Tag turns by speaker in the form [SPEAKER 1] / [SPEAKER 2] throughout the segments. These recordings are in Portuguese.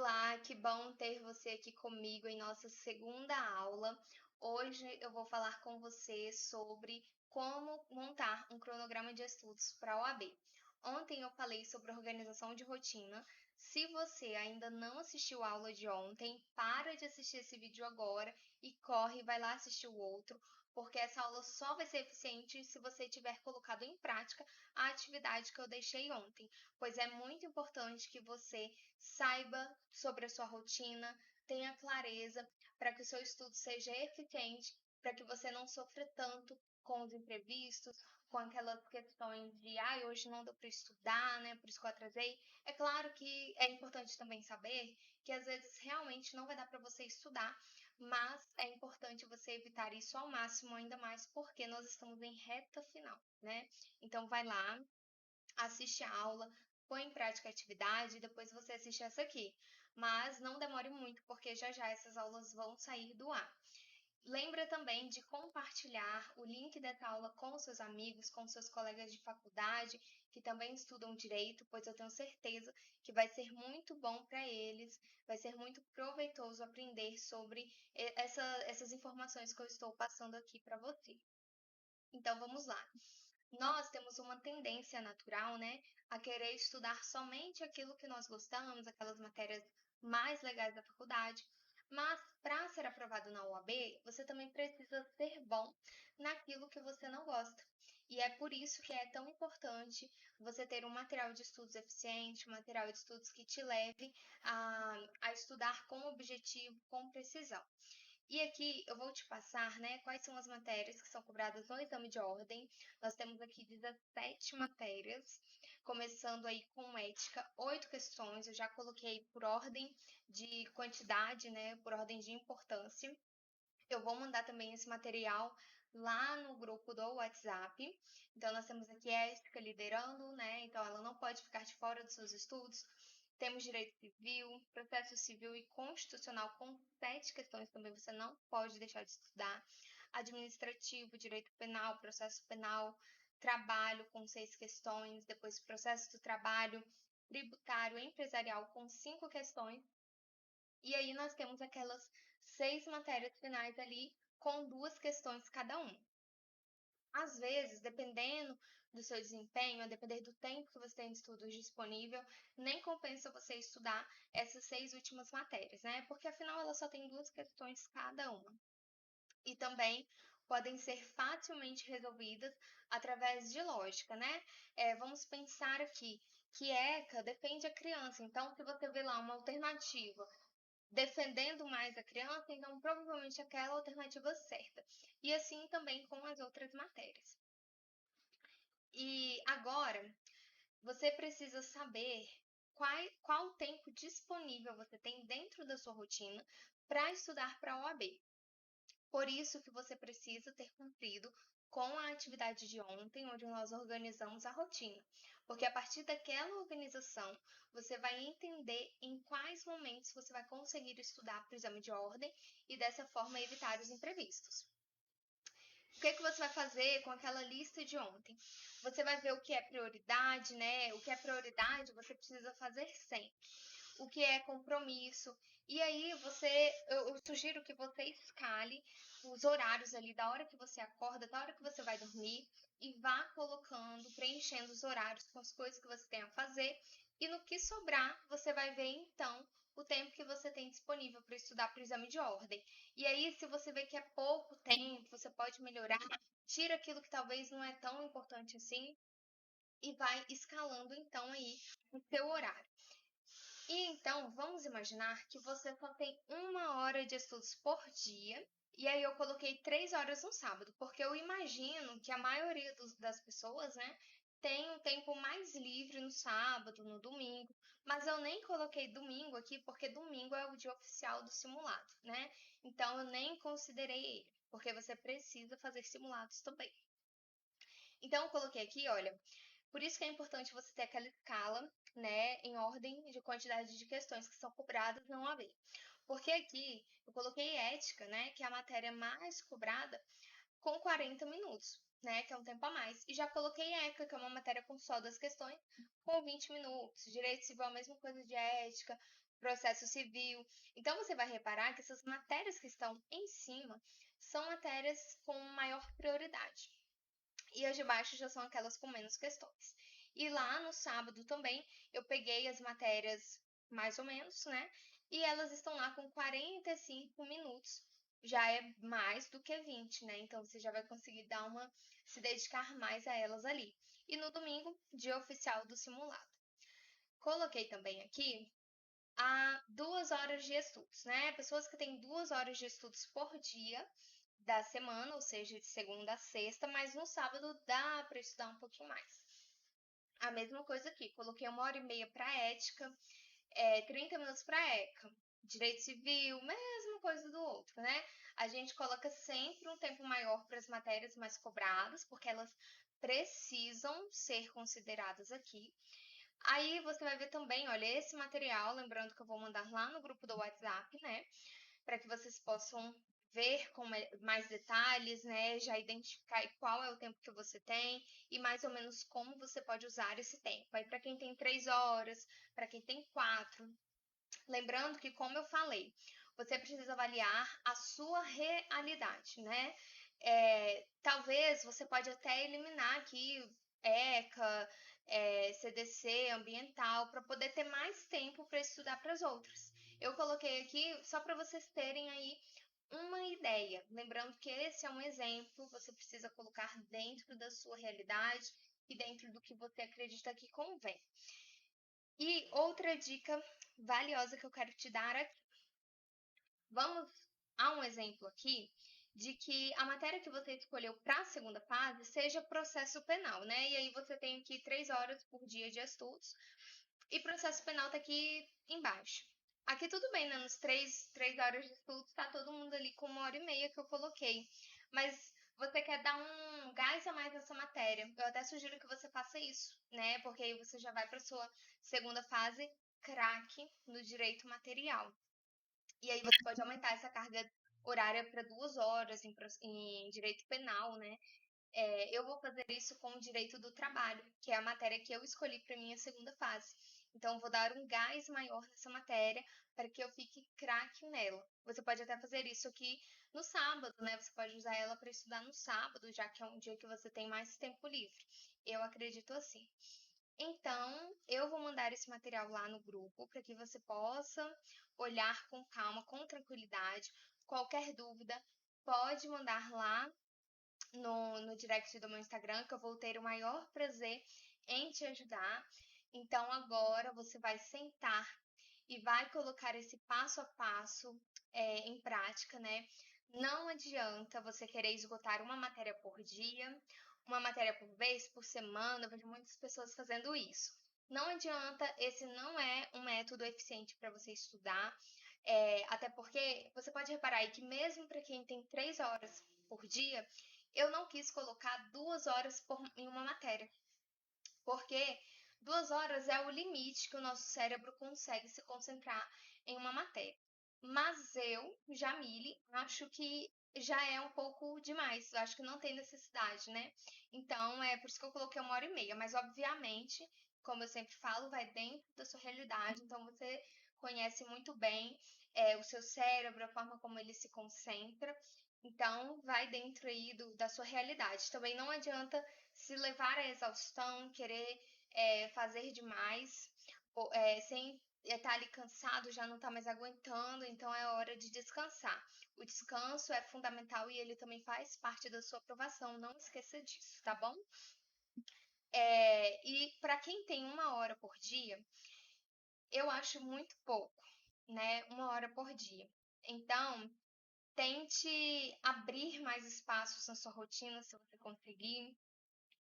[SPEAKER 1] Olá, que bom ter você aqui comigo em nossa segunda aula. Hoje eu vou falar com você sobre como montar um cronograma de estudos para a OAB. Ontem eu falei sobre organização de rotina. Se você ainda não assistiu a aula de ontem, para de assistir esse vídeo agora e corre, vai lá assistir o outro, porque essa aula só vai ser eficiente se você tiver colocado em prática a atividade que eu deixei ontem, pois é muito importante que você saiba sobre a sua rotina, tenha clareza para que o seu estudo seja eficiente, para que você não sofra tanto com os imprevistos, com aquelas questões de, hoje não deu para estudar, né? Por isso que eu atrasei. É claro que é importante também saber que às vezes realmente não vai dar para você estudar, mas é importante você evitar isso ao máximo, ainda mais porque nós estamos em reta final, né? Então vai lá, assiste a aula, põe em prática a atividade e depois você assiste essa aqui. Mas não demore muito, porque já já essas aulas vão sair do ar. Lembra também de compartilhar o link dessa aula com seus amigos, com seus colegas de faculdade, que também estudam direito, pois eu tenho certeza que vai ser muito bom para eles, vai ser muito proveitoso aprender sobre essas informações que eu estou passando aqui para você. Então vamos lá. Nós temos uma tendência natural, né, a querer estudar somente aquilo que nós gostamos, aquelas matérias mais legais da faculdade. Mas para ser aprovado na UAB, você também precisa ser bom naquilo que você não gosta. E é por isso que é tão importante você ter um material de estudos eficiente, um material de estudos que te leve a estudar com objetivo, com precisão. E aqui eu vou te passar, né, quais são as matérias que são cobradas no exame de ordem. Nós temos aqui 17 matérias, começando aí com ética, 8 questões. Eu já coloquei por ordem de quantidade, né, por ordem de importância. Eu vou mandar também esse material lá no grupo do WhatsApp. Então, nós temos aqui a ética liderando, né? Então, ela não pode ficar de fora dos seus estudos. Temos direito civil, processo civil e constitucional com 7 questões também você não pode deixar de estudar. Administrativo, direito penal, processo penal, trabalho com 6 questões, depois processo do trabalho, tributário, empresarial com 5 questões. E aí nós temos aquelas 6 matérias finais ali com 2 questões cada um. Às vezes, dependendo do seu desempenho, a depender do tempo que você tem de estudos disponível, nem compensa você estudar essas 6 últimas matérias, né? Porque afinal ela só tem 2 questões cada uma. E também podem ser facilmente resolvidas através de lógica, né? Vamos pensar aqui que ECA defende a criança, então se você vê lá uma alternativa defendendo mais a criança, então provavelmente aquela alternativa certa. E assim também com as outras matérias. E agora, você precisa saber qual o tempo disponível você tem dentro da sua rotina para estudar para a OAB. Por isso que você precisa ter cumprido com a atividade de ontem, onde nós organizamos a rotina. Porque a partir daquela organização, você vai entender em quais momentos você vai conseguir estudar para o exame de ordem e dessa forma evitar os imprevistos. O que é que você vai fazer com aquela lista de ontem? Você vai ver o que é prioridade, né? O que é prioridade você precisa fazer sempre. O que é compromisso. E aí eu sugiro que você escale os horários ali da hora que você acorda, da hora que você vai dormir e vá colocando, preenchendo os horários com as coisas que você tem a fazer. E no que sobrar, você vai ver então o tempo que você tem disponível para estudar para o exame de ordem. E aí, se você vê que é pouco tempo, você pode melhorar, tira aquilo que talvez não é tão importante assim e vai escalando então aí o seu horário. E então, vamos imaginar que você só tem 1 hora de estudos por dia, e aí eu coloquei 3 horas no sábado, porque eu imagino que a maioria das pessoas, né, tem um tempo mais livre no sábado, no domingo, mas eu nem coloquei domingo aqui, porque domingo é o dia oficial do simulado, né? Então eu nem considerei ele, porque você precisa fazer simulados também. Então eu coloquei aqui, olha, por isso que é importante você ter aquela escala, né, em ordem de quantidade de questões que são cobradas na OAB. Porque aqui eu coloquei ética, né, que é a matéria mais cobrada, com 40 minutos, né, que é um tempo a mais. E já coloquei ECA, que é uma matéria com só 2 questões, com 20 minutos. Direito civil, a mesma coisa de ética, processo civil. Então, você vai reparar que essas matérias que estão em cima são matérias com maior prioridade. E as de baixo já são aquelas com menos questões. E lá no sábado também eu peguei as matérias mais ou menos, né? E elas estão lá com 45 minutos. Já é mais do que 20, né? Então você já vai conseguir se dedicar mais a elas ali. E no domingo, dia oficial do simulado. Coloquei também aqui a 2 horas de estudos, né? Pessoas que têm 2 horas de estudos por dia da semana, ou seja, de segunda a sexta, mas no sábado dá para estudar um pouquinho mais. A mesma coisa aqui, coloquei 1 hora e meia para ética, 30 minutos para ECA, direito civil, mesma coisa do outro, né? A gente coloca sempre um tempo maior para as matérias mais cobradas, porque elas precisam ser consideradas aqui. Aí você vai ver também, olha, esse material, lembrando que eu vou mandar lá no grupo do WhatsApp, né? Para que vocês possam ver com mais detalhes, né? Já identificar qual é o tempo que você tem e mais ou menos como você pode usar esse tempo. Aí, para quem tem 3 horas, para quem tem 4. Lembrando que, como eu falei, você precisa avaliar a sua realidade, né? Talvez você pode até eliminar aqui ECA, CDC, ambiental, para poder ter mais tempo para estudar para as outras. Eu coloquei aqui só para vocês terem aí uma ideia. Lembrando que esse é um exemplo, você precisa colocar dentro da sua realidade e dentro do que você acredita que convém. E outra dica valiosa que eu quero te dar aqui. Vamos a um exemplo aqui de que a matéria que você escolheu para a segunda fase seja processo penal, né? E aí você tem aqui 3 horas por dia de estudos e processo penal está aqui embaixo. Aqui tudo bem, né? Nos 3 horas de estudos está todo mundo ali com 1 hora e meia que eu coloquei. Mas você quer dar um gás a mais nessa matéria. Eu até sugiro que você faça isso, né? Porque aí você já vai para sua segunda fase craque no direito material. E aí você pode aumentar essa carga horária para 2 horas em direito penal, né? Eu vou fazer isso com o direito do trabalho, que é a matéria que eu escolhi para minha segunda fase. Então, vou dar um gás maior nessa matéria para que eu fique craque nela. Você pode até fazer isso aqui no sábado, né? Você pode usar ela para estudar no sábado, já que é um dia que você tem mais tempo livre. Eu acredito assim. Então, eu vou mandar esse material lá no grupo para que você possa olhar com calma, com tranquilidade. Qualquer dúvida, pode mandar lá no direct do meu Instagram, que eu vou ter o maior prazer em te ajudar. Então, agora você vai sentar e vai colocar esse passo a passo em prática, né? Não adianta você querer esgotar uma matéria por dia, uma matéria por vez, por semana. Eu vejo muitas pessoas fazendo isso. Não adianta, esse não é um método eficiente para você estudar, até porque você pode reparar aí que mesmo para quem tem 3 horas por dia, eu não quis colocar 2 horas em uma matéria, porque 2 horas é o limite que o nosso cérebro consegue se concentrar em uma matéria. Mas eu, Jamile, acho que já é um pouco demais. Eu acho que não tem necessidade, né? Então, é por isso que eu coloquei 1 hora e meia. Mas, obviamente, como eu sempre falo, vai dentro da sua realidade. Então, você conhece muito bem o seu cérebro, a forma como ele se concentra. Então, vai dentro aí da sua realidade. Também não adianta se levar à exaustão, querer fazer demais, sem estar ali cansado, já não tá mais aguentando, então é hora de descansar. O descanso é fundamental e ele também faz parte da sua aprovação, não esqueça disso, tá bom? E para quem tem 1 hora por dia, eu acho muito pouco, né? 1 hora por dia. Então, tente abrir mais espaços na sua rotina, se você conseguir.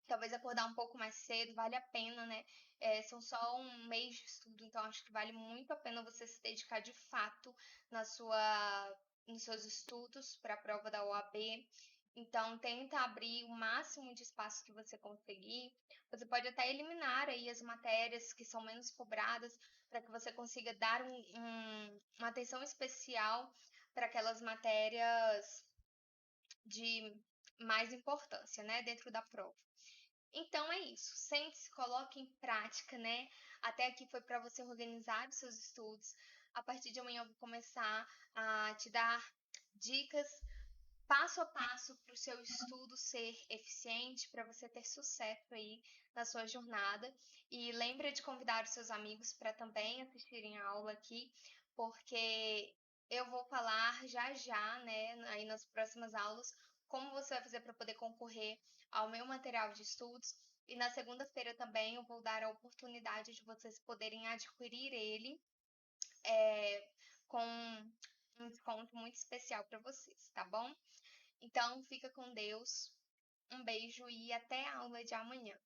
[SPEAKER 1] Talvez acordar um pouco mais cedo, vale a pena, né? São só um mês de estudo, então acho que vale muito a pena você se dedicar de fato nos seus estudos para a prova da OAB. Então, tenta abrir o máximo de espaço que você conseguir. Você pode até eliminar aí as matérias que são menos cobradas, para que você consiga dar uma atenção especial para aquelas matérias de mais importância, né, dentro da prova. Então é isso, sente-se, coloque em prática, né? Até aqui foi para você organizar os seus estudos. A partir de amanhã eu vou começar a te dar dicas passo a passo para o seu estudo ser eficiente, para você ter sucesso aí na sua jornada. E lembra de convidar os seus amigos para também assistirem a aula aqui, porque eu vou falar já já, né, aí nas próximas aulas, como você vai fazer para poder concorrer ao meu material de estudos. E na segunda-feira também eu vou dar a oportunidade de vocês poderem adquirir ele com um desconto muito especial para vocês, tá bom? Então, fica com Deus. Um beijo e até a aula de amanhã.